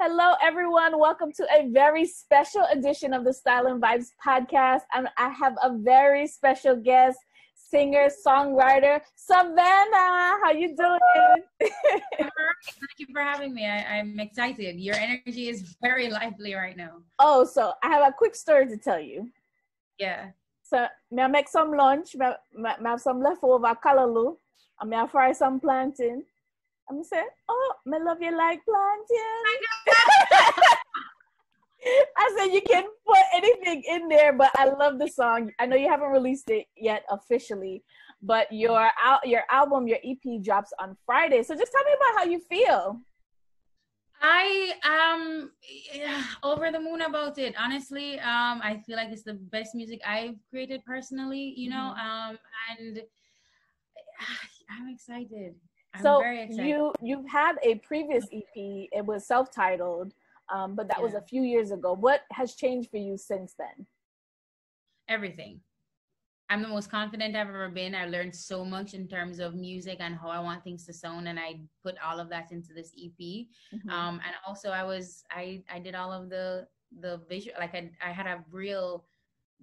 Hello, everyone. Welcome to a very special edition of the Stylin Vibes podcast. I have a very special guest, singer, songwriter, Sevana. How you doing? Thank you for having me. I'm excited. Your energy is very lively right now. Oh, so I have a quick story to tell you. Yeah. So, I make some lunch. I have some leftover callaloo. I fry some plantain. I'm say, oh, I love you like plantain. I said you can put anything in there, but I love the song. I know you haven't released it yet officially, but your album, your EP drops on Friday. So just tell me about how you feel. I am over the moon about it. Honestly, I feel like it's the best music I've created personally, you know, and I'm excited. I'm very excited. You've had a previous EP. It was Selftitled, but that was a few years ago. What has changed for you since then? Everything. I'm the most confident I've ever been. I learned so much in terms of music and how I want things to sound, and I put all of that into this EP. And also I did all of the visual. Like I had a real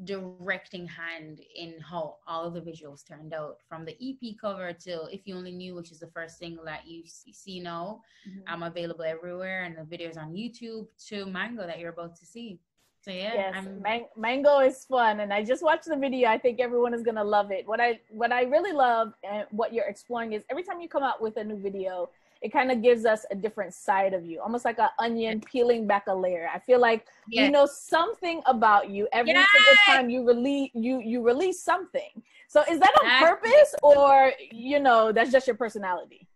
directing hand in how all of the visuals turned out, from the EP cover to If You Only Knew, which is the first single that you see now. I'm available everywhere, and the videos on YouTube, to Mango that you're about to see. So yeah, yes, Mango is fun, and I just watched the video. I think everyone is gonna love it. What I really love and what you're exploring is every time you come out with a new video, it kind of gives us a different side of you, almost like an onion peeling back a layer. I feel like we know something about you every single time you release something. So is that on purpose, or that's just your personality?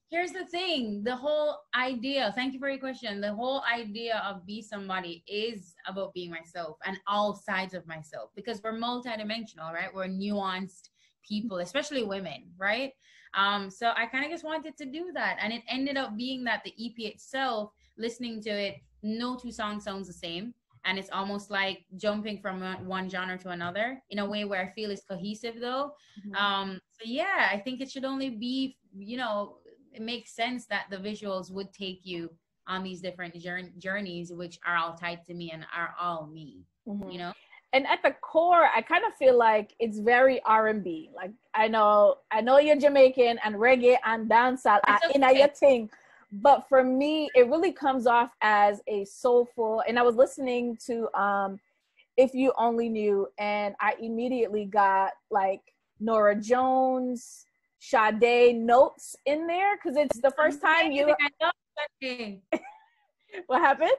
Here's the thing, the whole idea, thank you for your question. The whole idea of Be Somebody is about being myself and all sides of myself, because we're multidimensional, right? We're nuanced people, especially women, right? So I kind of just wanted to do that. And it ended up being that the EP itself, listening to it, no two songs sounds the same. And it's almost like jumping from one genre to another in a way where I feel it's cohesive though. So yeah, I think it should only be, it makes sense that the visuals would take you on these different journeys, which are all tied to me and are all me, And at the core, I kind of feel like it's very R&B. Like I know you're Jamaican, and reggae and dancehall are in your thing, but for me, it really comes off as a soulful. And I was listening to If You Only Knew, and I immediately got like Nora Jones, Sade notes in there, because it's the first time you. What happened?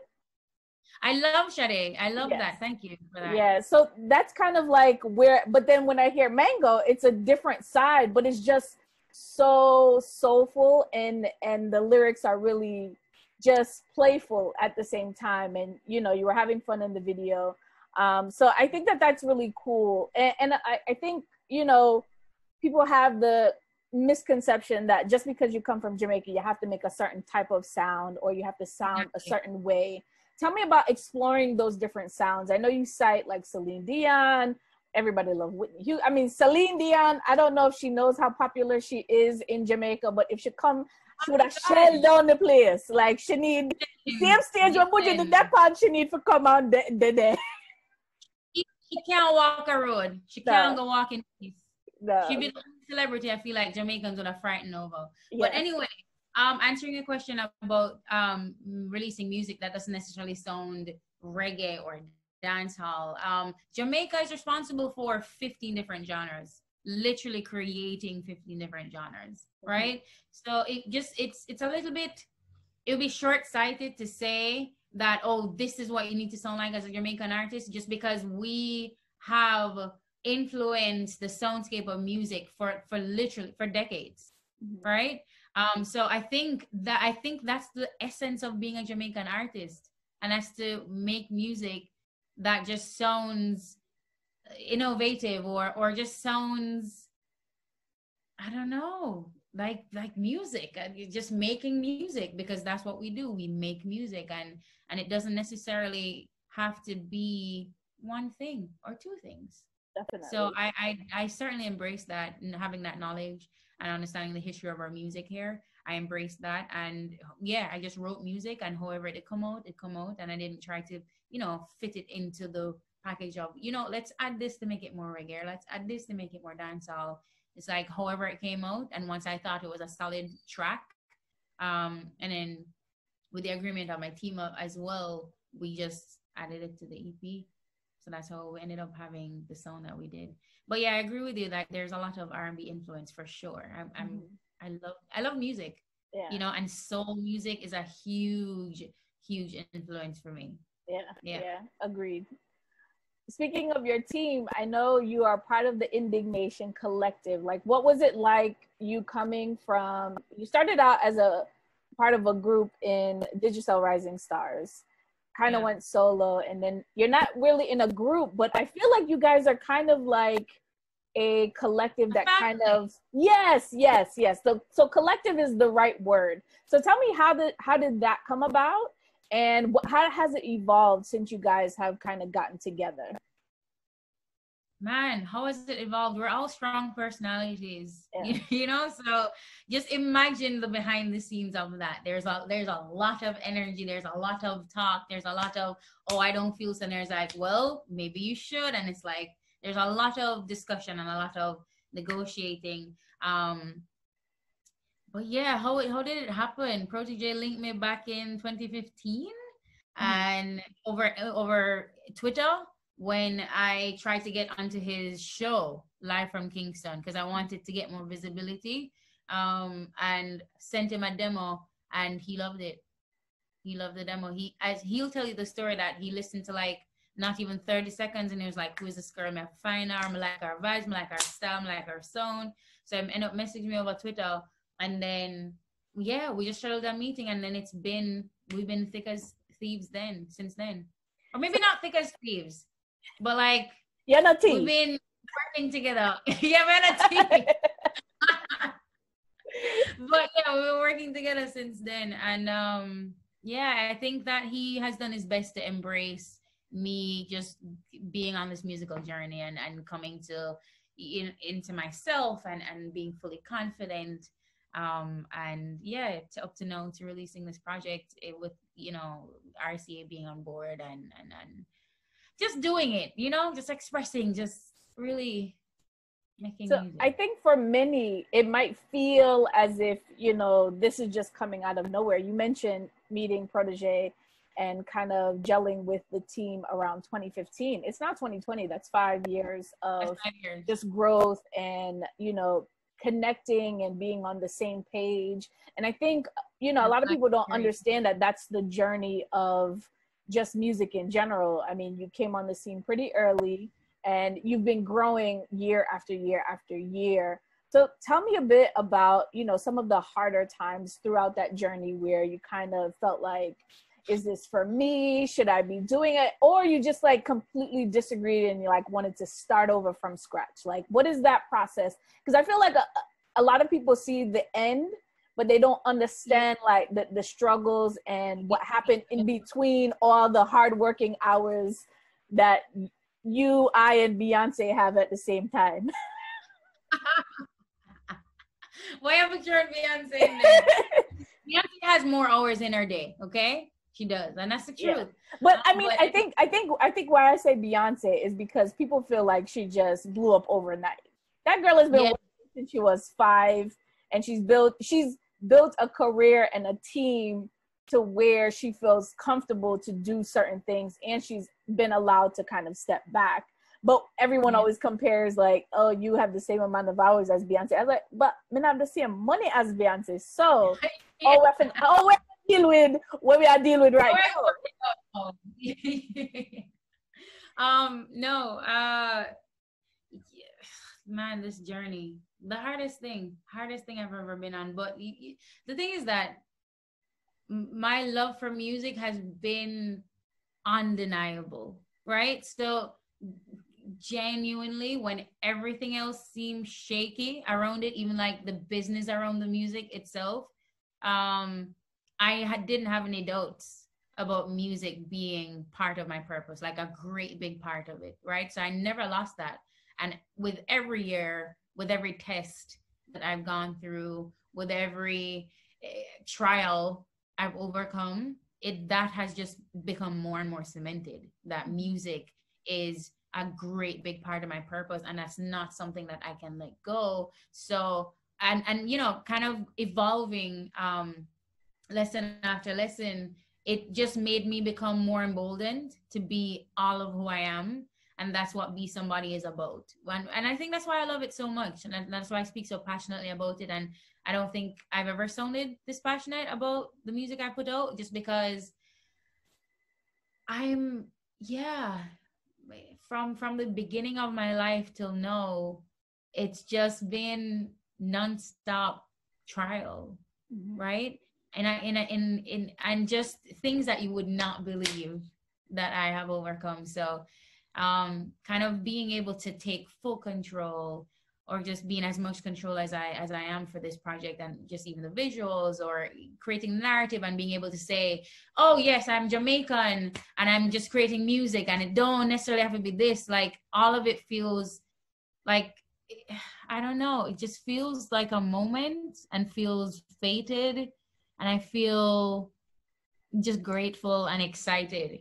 I love Sade. I love that. Thank you for that. Yeah, so that's kind of like where, but then when I hear Mango, it's a different side, but it's just so soulful, and the lyrics are really just playful at the same time, and you were having fun in the video. So I think that's really cool, and I think people have the misconception that just because you come from Jamaica, you have to make a certain type of sound, or you have to sound a certain way. Tell me about exploring those different sounds. I know you cite like Celine Dion. Everybody loves Whitney Houston. I mean, Celine Dion, I don't know if she knows how popular she is in Jamaica, but if she come, she would have shelled down the place. Like, she need the same stage when Buju did that part, she need to come out there. She can't walk a road. She can't go walk in peace. She be the celebrity I feel like Jamaicans would have frightened over. But anyway, answering your question about releasing music that doesn't necessarily sound reggae or dancehall. Jamaica is responsible for 15 different genres, literally creating 15 different genres, right? So it's a little bit, it would be short-sighted to say that, oh, this is what you need to sound like as a Jamaican artist, just because we have influence the soundscape of music for literally for decades, right? So I think that's the essence of being a Jamaican artist, and that's to make music that just sounds innovative or just sounds, I don't know, like music. Just making music, because that's what we do. We make music, and it doesn't necessarily have to be one thing or two things. Definitely. So I certainly embrace that, and having that knowledge and understanding the history of our music here. I embraced that. And yeah, I just wrote music, and however it come out, and I didn't try to, fit it into the package of, let's add this to make it more reggae, let's add this to make it more dancehall. It's like however it came out. And once I thought it was a solid track, and then with the agreement of my team up as well, we just added it to the EP. So that's how we ended up having the sound that we did. But yeah, I agree with you that there's a lot of R&B influence for sure. I love music, and soul music is a huge influence for me. Yeah, agreed. Speaking of your team, I know you are part of the Indignation Collective. Like, what was it like you coming from, you started out as a part of a group in Digital Rising Stars, kind of went solo, and then you're not really in a group, but I feel like you guys are kind of like a collective that kind of, yes. So collective is the right word. So tell me, how did that come about? And how has it evolved since you guys have kind of gotten together? Man, how has it evolved? We're all strong personalities, so just imagine the behind the scenes of that. There's a lot of energy. There's a lot of talk. There's a lot of, oh, I don't feel so. And there's like, well, maybe you should. And it's like, there's a lot of discussion and a lot of negotiating. But yeah, how did it happen? Protege linked me back in 2015, and over Twitter when I tried to get onto his show live from Kingston because I wanted to get more visibility, and sent him a demo, and he loved it. He loved the demo. He'll tell you the story that he listened to like not even 30 seconds, and he was like, who is this girl? I find her, I like our vibes, I like our style, I like our sound. So he ended up messaging me over Twitter. And then, yeah, we just scheduled a meeting, and then we've been thick as thieves since then. Or maybe not thick as thieves, but like, we've been working together. Yeah, we're not team. But yeah, we've been working together since then. And yeah, I think that he has done his best to embrace me just being on this musical journey and coming to into myself and being fully confident. And yeah, up to now to releasing this project with RCA being on board and just doing it, just expressing, just really making music. I think for many it might feel as if this is just coming out of nowhere. You mentioned meeting Protege and kind of gelling with the team around 2015. It's not 2020. That's 5 years of just growth and connecting and being on the same page. And I think a lot of people don't understand that that's the journey of just music in general. I mean, you came on the scene pretty early and you've been growing year after year after year. So tell me a bit about some of the harder times throughout that journey where you kind of felt like, is this for me? Should I be doing it? Or you just like completely disagreed and you like wanted to start over from scratch? Like, what is that process? Because I feel like a lot of people see the end, but they don't understand like the struggles and what happened in between all the hardworking hours that you, I, and Beyonce have at the same time. Why haven't you heard Beyonce in there? Beyonce has more hours in her day, okay? She does, and that's the truth. Yeah. But I mean, I think why I say Beyonce is because people feel like she just blew up overnight. That girl has been working since she was 5, and she's built a career and a team to where she feels comfortable to do certain things, and she's been allowed to kind of step back. But everyone always compares like, oh, you have the same amount of hours as Beyonce. I was like, but I have the same money as Beyonce. So we deal with what we are dealing with right now. Man, this journey, the hardest thing I've ever been on. But the thing is that my love for music has been undeniable, right? So genuinely, when everything else seemed shaky around it, even like the business around the music itself, I didn't have any doubts about music being part of my purpose, like a great big part of it, right? So I never lost that. And with every year, with every test that I've gone through, with every trial I've overcome, that has just become more and more cemented, that music is a great big part of my purpose, and that's not something that I can let go. So and you know, kind of evolving lesson after lesson, it just made me become more emboldened to be all of who I am. And that's what Be Somebody is about. And I think that's why I love it so much. And that's why I speak so passionately about it. And I don't think I've ever sounded this passionate about the music I put out, just because yeah, from the beginning of my life till now, it's just been nonstop trial, right? And just things that you would not believe that I have overcome. So kind of being able to take full control, or just being as much control as I am for this project, and just even the visuals or creating the narrative, and being able to say, oh yes, I'm Jamaican and I'm just creating music, and it don't necessarily have to be this. Like, all of it feels like, I don't know, it just feels like a moment and feels fated, and I feel just grateful and excited.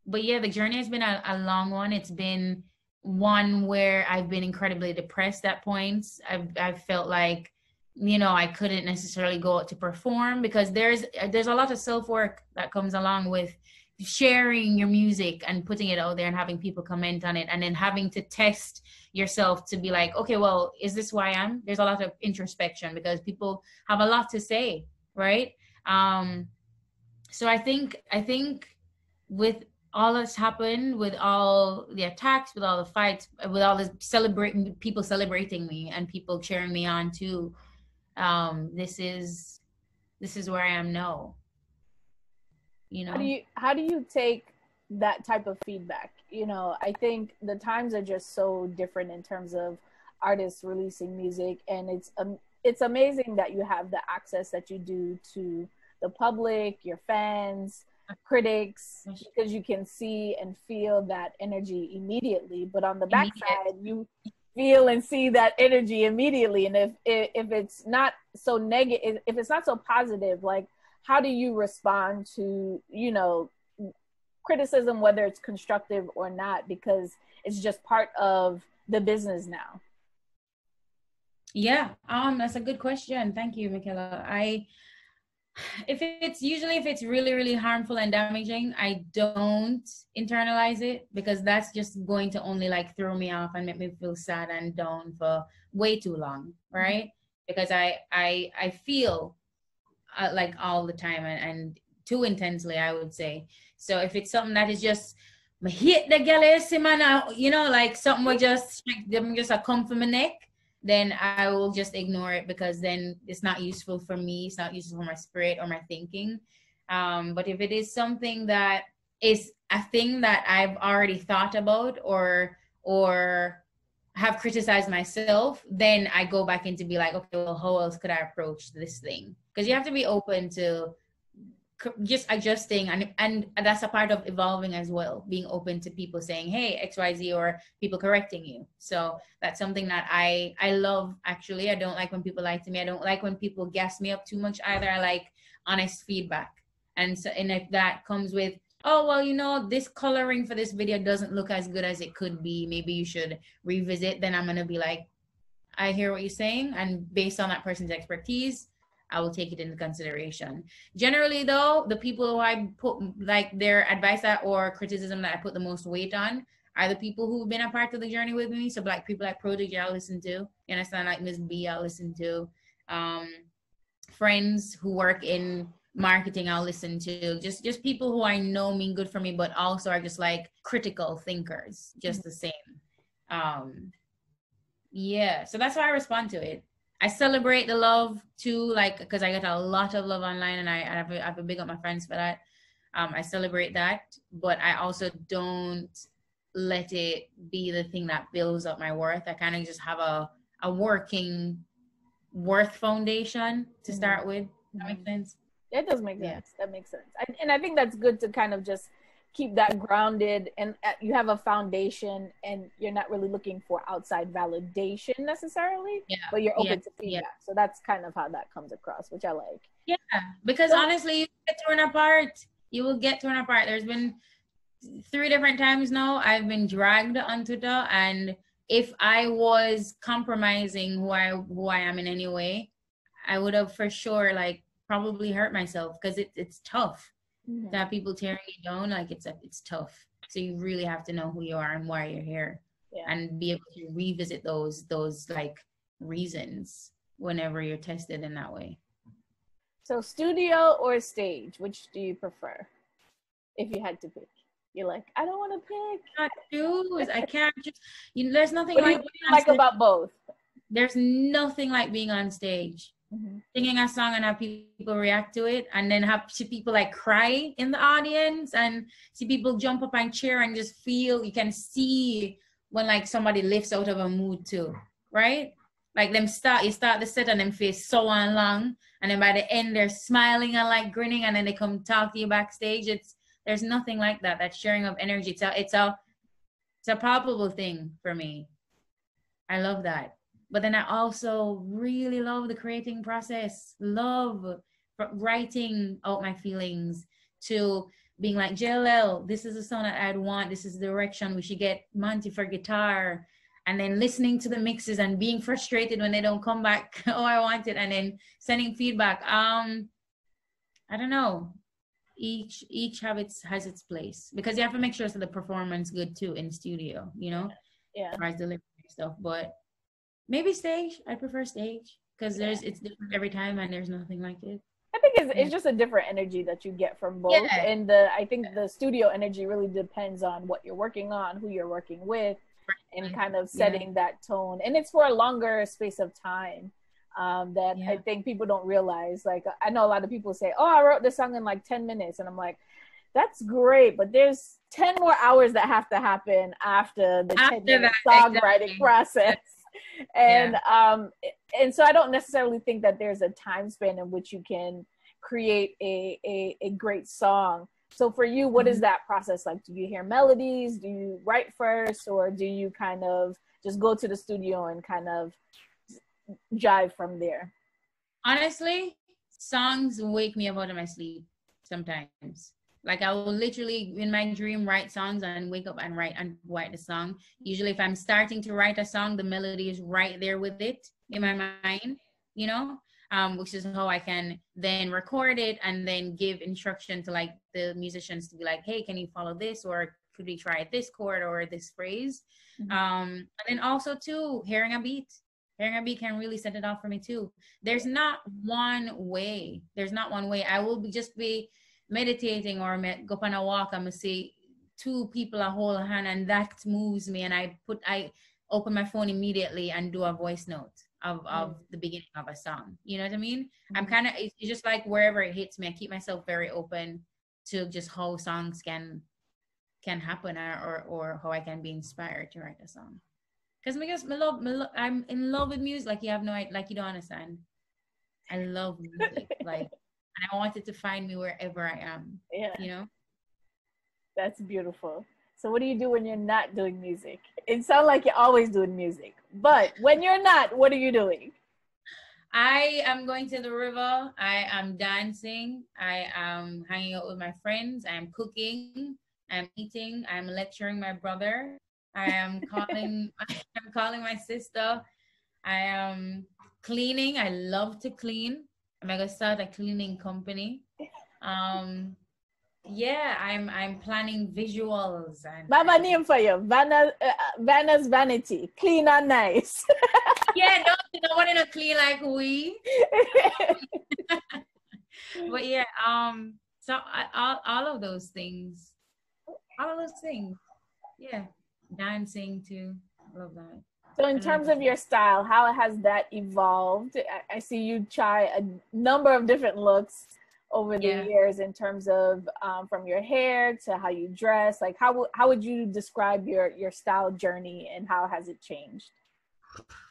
But yeah, the journey has been a long one. It's been one where I've been incredibly depressed at points. I've felt like, you know, I couldn't necessarily go out to perform, because there's a lot of self-work that comes along with sharing your music and putting it out there and having people comment on it, and then having to test yourself to be like, okay, well, is this who I am? There's a lot of introspection, because people have a lot to say, right? So I think with all that's happened, with all the attacks, with all the fights, with all the people celebrating me and people cheering me on too, this is where I am now. You know, how do you take that type of feedback? You know, I think the times are just so different in terms of artists releasing music, and it's amazing that you have the access that you do to the public, your fans, critics, because you can see and feel that energy immediately. But on the backside, you feel and see that energy immediately. And if it's not so negative, if it's not so positive, like, how do you respond to, you know, criticism, whether it's constructive or not, because it's just part of the business now? Yeah, that's a good question. Thank you, Michaela. If it's really, really harmful and damaging, I don't internalize it, because that's just going to only like throw me off and make me feel sad and down for way too long, right? Because I feel like all the time, and too intensely, I would say. So if it's something that is just hit the galaxy man, you know, like something would just a come from my neck, then I will just ignore it, because then it's not useful for me. It's not useful for my spirit or my thinking. But if it is something that is a thing that I've already thought about or have criticized myself, then I go back into be like, okay, well, how else could I approach this thing? Because you have to be open to just adjusting, and that's a part of evolving as well, being open to people saying, hey, XYZ, or people correcting you. So that's something that I love. Actually, I don't like when people lie to me. I don't like when people gas me up too much either. I like honest feedback. And so, and if that comes with, oh, well, you know, this coloring for this video doesn't look as good as it could be, maybe you should revisit, then I'm going to be like, I hear what you're saying, and based on that person's expertise, I will take it into consideration. Generally, though, the people who I put like their advice or criticism that I put the most weight on are the people who've been a part of the journey with me. So like people like Prodigy, I'll listen to. You understand? Like Miss B, I'll listen to. Friends who work in marketing, I'll listen to. Just people who I know mean good for me, but also are just like critical thinkers, just the same. Yeah, so that's how I respond to it. I celebrate the love too, like, because I get a lot of love online, and I have a big up my friends for that. I celebrate that, but I also don't let it be the thing that builds up my worth. I kind of just have a working worth foundation to start with. That makes sense. It does make sense. That makes sense. And I think that's good to kind of just keep that grounded, and you have a foundation, and you're not really looking for outside validation necessarily, but you're open to feedback. So that's kind of how that comes across, which I like. Yeah, because honestly, you get torn apart. You will get torn apart. There's been 3 different times now I've been dragged on Twitter, and if I was compromising who I am in any way, I would have for sure like probably hurt myself, because it's tough to have people tearing you down. Like it's tough. So you really have to know who you are and why you're here, and be able to revisit those like reasons whenever you're tested in that way. So studio or stage, which do you prefer if you had to pick? You're like, I don't want to pick. I choose. I can't just, there's nothing what like do you like about both? There's nothing like being on stage, singing a song and have people react to it, and then have people like cry in the audience, and see people jump up and cheer, and just feel, you can see when like somebody lifts out of a mood too, right? Like you start the set and them face so long, and then by the end they're smiling and like grinning, and then they come talk to you backstage. There's nothing like that. That sharing of energy. It's a palpable thing for me. I love that. But then I also really love the creating process. Love writing out my feelings, to being like, JLL, this is the song that I'd want. This is the direction we should get Monty for guitar. And then listening to the mixes and being frustrated when they don't come back oh, I want it, and then sending feedback. I don't know. Each has its place, because you have to make sure so the performance good too in studio, as far as delivery stuff. But maybe stage. I prefer stage, because it's different every time, and there's nothing like it. I think it's just a different energy that you get from both. And I think the studio energy really depends on what you're working on, who you're working with, and kind of setting that tone. And it's for a longer space of time. That I think people don't realize. Like, I know a lot of people say, oh, I wrote this song in like 10 minutes. And I'm like, that's great, but there's 10 more hours that have to happen after the 10-minute songwriting process. And and so I don't necessarily think that there's a time span in which you can create a great song. So for you, what is that process like? Do you hear melodies? Do you write first? Or do you kind of just go to the studio and kind of jive from there? Honestly, songs wake me up out of my sleep sometimes. Like I will literally in my dream write songs and wake up and write the song. Usually if I'm starting to write a song, the melody is right there with it in my mind, which is how I can then record it and then give instruction to like the musicians to be like, hey, can you follow this? Or could we try this chord or this phrase? And then also too, hearing a beat can really set it off for me too. There's not one way. I will just be meditating or go on a walk. I'm gonna see 2 people hold a hand, and that moves me, and I open my phone immediately and do a voice note of the beginning of a song. You know what I mean? I'm kind of, it's just like wherever it hits me, I keep myself very open to just how songs can happen, or how I can be inspired to write a song. Because I'm in love with music. Like you have no idea, like you don't understand. I love music. Like, and I want it to find me wherever I am. Yeah. That's beautiful. So what do you do when you're not doing music? It sounds like you're always doing music, but when you're not, what are you doing? I am going to the river. I am dancing. I am hanging out with my friends. I am cooking. I'm eating. I'm lecturing my brother. I am calling my sister. I am cleaning. I love to clean. I'm gonna start a cleaning company. I'm planning visuals and Mama name for you, Vanna's Vanity, clean and nice. Yeah, no one to clean like we. But yeah, so all of those things, yeah. Dancing too, love that. So in terms of your style, how has that evolved? I see you try a number of different looks over the years in terms of from your hair to how you dress. Like how would you describe your style journey, and how has it changed?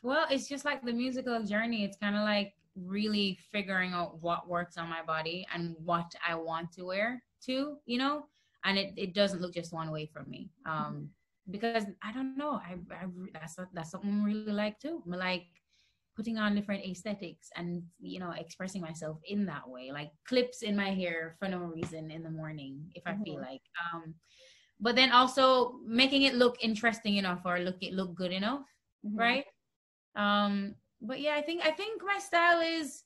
Well, it's just like the musical journey. It's kind of like really figuring out what works on my body and what I want to wear too, and it doesn't look just one way for me. Because I don't know, that's something I really like too. I like putting on different aesthetics and, you know, expressing myself in that way, like clips in my hair for no reason in the morning if I feel like. But then also making it look interesting enough or look good enough, right? But yeah, I think my style is,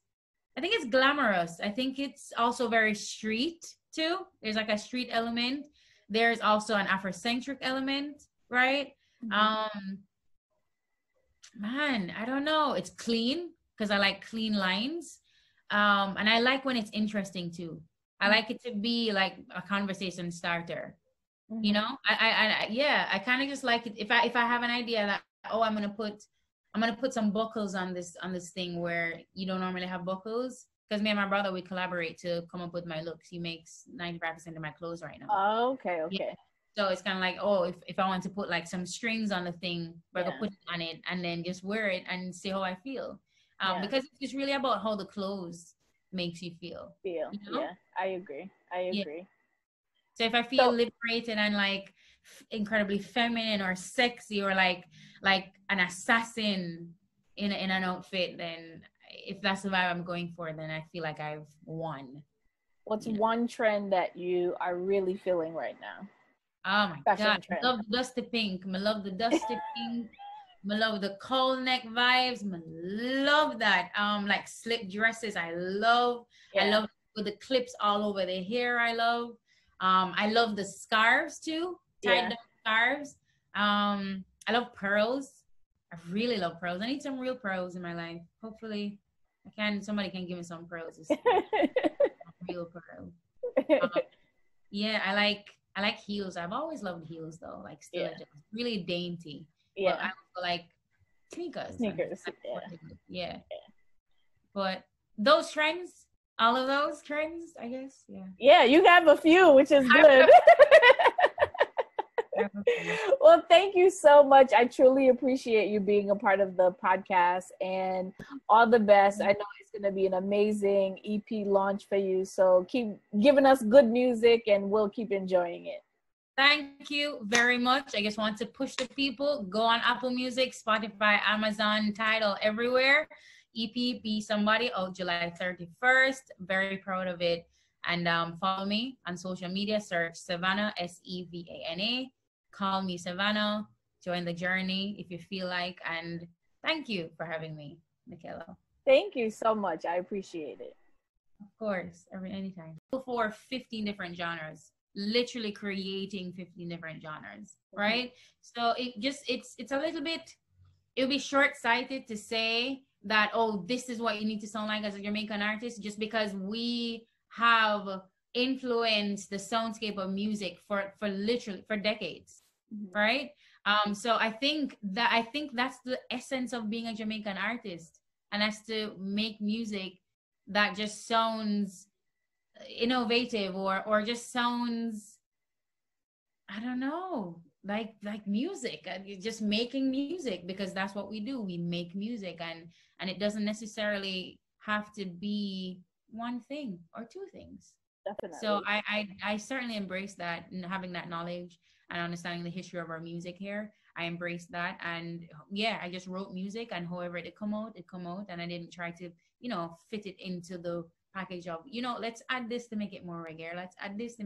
I think it's glamorous. I think it's also very street too. There's like a street element. There's also an Afrocentric element, right? Man, I don't know. It's clean because I like clean lines. And I like when it's interesting too. I like it to be like a conversation starter. You know, I kind of just like it. If I have an idea that, oh, I'm gonna put some buckles on this thing where you don't normally have buckles, because me and my brother, we collaborate to come up with my looks. He makes 95% of my clothes right now. Oh, okay. Yeah. So it's kind of like, oh, if I want to put like some strings on the thing, I can put it on it and then just wear it and see how I feel. Because it's really about how the clothes makes you feel. You know? Yeah, I agree. So if I feel liberated and like incredibly feminine or sexy or like an assassin in an outfit, then if that's the vibe I'm going for, then I feel like I've won. What's one trend that you are really feeling right now? Oh my God, I love the dusty pink. I love the dusty pink. I love the cold neck vibes. I love that. Like slip dresses. I love with the clips all over the hair. I love the scarves too. Tied down scarves. I love pearls. I really love pearls. I need some real pearls in my life. Hopefully somebody can give me some pearls. Real pearl. Yeah, I like heels. I've always loved heels though. Like still really dainty. Yeah. But I also like sneakers. Yeah. But those trends, all of those trends, I guess. Yeah. Yeah, you have a few, which is good. Well, thank you so much. I truly appreciate you being a part of the podcast, and all the best. I know it's going to be an amazing EP launch for you. So keep giving us good music and we'll keep enjoying it. Thank you very much. I just want to push the people. Go on Apple Music, Spotify, Amazon, Tidal, everywhere. EP Be Somebody out July 31st. Very proud of it. And follow me on social media. Search Sevana, Sevana. Call me Sevana. Join the journey if you feel like. And thank you for having me, Michaela. Thank you so much. I appreciate it. Of course, anytime. For 15 different genres. Literally creating 15 different genres, right? So it's a little bit, it'll be short-sighted to say that, oh, this is what you need to sound like as a Jamaican artist, just because we have influenced the soundscape of music for decades, right? So I think that's the essence of being a Jamaican artist, and that's to make music that just sounds innovative or just sounds, I don't know, like music. Just making music, because that's what we do. We make music, and it doesn't necessarily have to be one thing or two things. Definitely. So I certainly embrace that, and having that knowledge and understanding the history of our music here. I embrace that, and yeah, I just wrote music, and however it come out, and I didn't try to, fit it into the package of, let's add this to make it more regular. Let's add this to